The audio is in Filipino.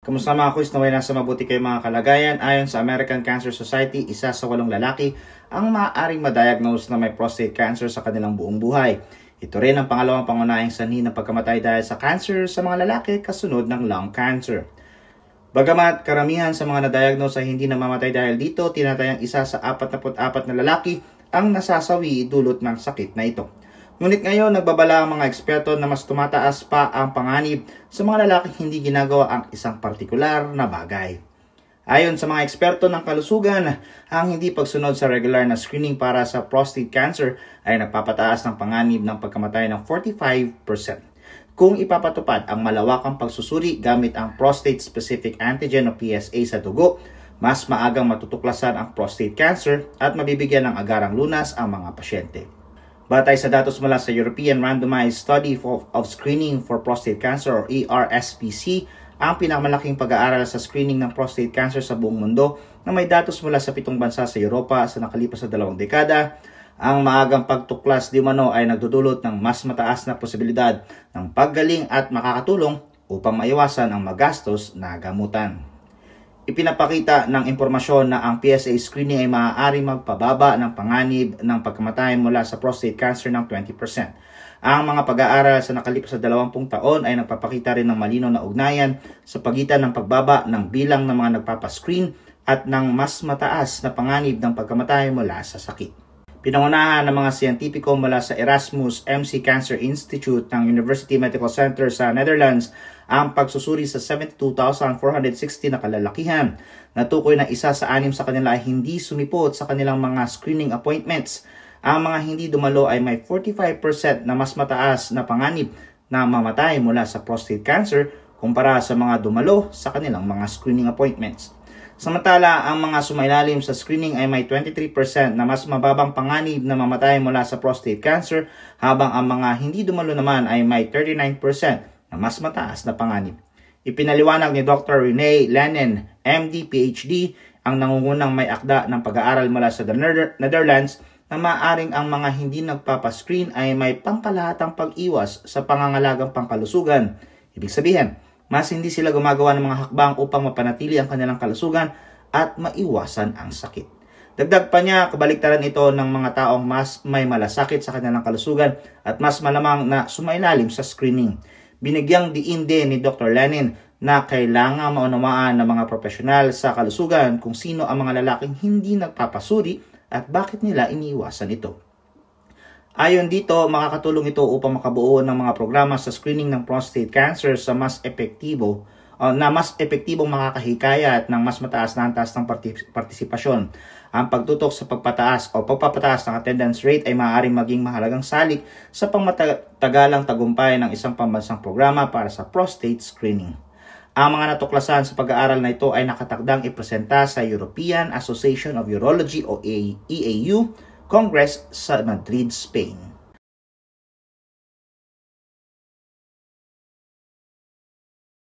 Kamusta mga quiz, naway nasa mabuti kayo mga kalagayan. Ayon sa American Cancer Society, 1 sa 8 lalaki ang maaaring ma-diagnose na may prostate cancer sa kanilang buong buhay. Ito rin ang pangalawang pangunahing sanhi ng pagkamatay dahil sa cancer sa mga lalaki kasunod ng lung cancer. Bagamat karamihan sa mga na-diagnose ay hindi namamatay dahil dito, tinatayang 1 sa 44 na lalaki ang nasasawi dulot ng sakit na ito. Ngunit ngayon, nagbabala ang mga eksperto na mas tumataas pa ang panganib sa mga lalaking hindi ginagawa ang isang partikular na bagay. Ayon sa mga eksperto ng kalusugan, ang hindi pagsunod sa regular na screening para sa prostate cancer ay nagpapataas ng panganib ng pagkamatay ng 45%. Kung ipapatupad ang malawakang pagsusuri gamit ang prostate-specific antigen o PSA sa dugo, mas maagang matutuklasan ang prostate cancer at mabibigyan ng agarang lunas ang mga pasyente. Batay sa datos mula sa European Randomized Study of Screening for Prostate Cancer o ERSPC, ang pinakamalaking pag-aaral sa screening ng prostate cancer sa buong mundo na may datos mula sa 7 bansa sa Europa sa nakalipas na 2 dekada, ang maagang pagtuklas di umano ay nagdudulot ng mas mataas na posibilidad ng paggaling at makakatulong upang maiwasan ang magastos na gamutan. Ipinapakita ng impormasyon na ang PSA screening ay maaaring magpababa ng panganib ng pagkamatay mula sa prostate cancer ng 20%. Ang mga pag-aaral sa nakalipas na 20 taon ay nagpapakita rin ng malinaw na ugnayan sa pagitan ng pagbaba ng bilang ng mga nagpapascreen at ng mas mataas na panganib ng pagkamatay mula sa sakit. Pinangunahan ng mga siyentipiko mula sa Erasmus MC Cancer Institute ng University Medical Center sa Netherlands ang pagsusuri sa 72,460 na kalalakihan. Natukoy na 1 sa 6 sa kanila ay hindi sumipot sa kanilang mga screening appointments. Ang mga hindi dumalo ay may 45% na mas mataas na panganib na mamatay mula sa prostate cancer kumpara sa mga dumalo sa kanilang mga screening appointments. Samantala, ang mga sumailalim sa screening ay may 23% na mas mababang panganib na mamatay mula sa prostate cancer, habang ang mga hindi dumalo naman ay may 39% na mas mataas na panganib. Ipinaliwanag ni Dr. Renee Lennon, MD, PhD, ang nangungunang may akda ng pag-aaral mula sa Netherlands na maaaring ang mga hindi nagpapascreen ay may pangkalahatang pag-iwas sa pangangalagang pangkalusugan. Ibig sabihin, mas hindi sila gumagawa ng mga hakbang upang mapanatili ang kanilang kalusugan at maiwasan ang sakit. Dagdag pa niya, kabaliktaran ito ng mga taong mas may malasakit sa kanilang kalusugan at mas malamang na sumailalim sa screening. Binigyang diin din ni Dr. Lenin na kailangan maunawaan ng mga profesional sa kalusugan kung sino ang mga lalaking hindi nagpapasuri at bakit nila iniiwasan ito. Ayon dito, makakatulong ito upang makabuo ng mga programa sa screening ng prostate cancer sa mas epektibong makakahikayat ng mas mataas na antas ng partisipasyon. Ang pagtutok sa pagpapataas ng attendance rate ay maaaring maging mahalagang salik sa pangmatagalang tagumpay ng isang pambansang programa para sa prostate screening. Ang mga natuklasan sa pag-aaral na ito ay nakatakdang ipresenta sa European Association of Urology o EAU Congress sa Madrid, Spain.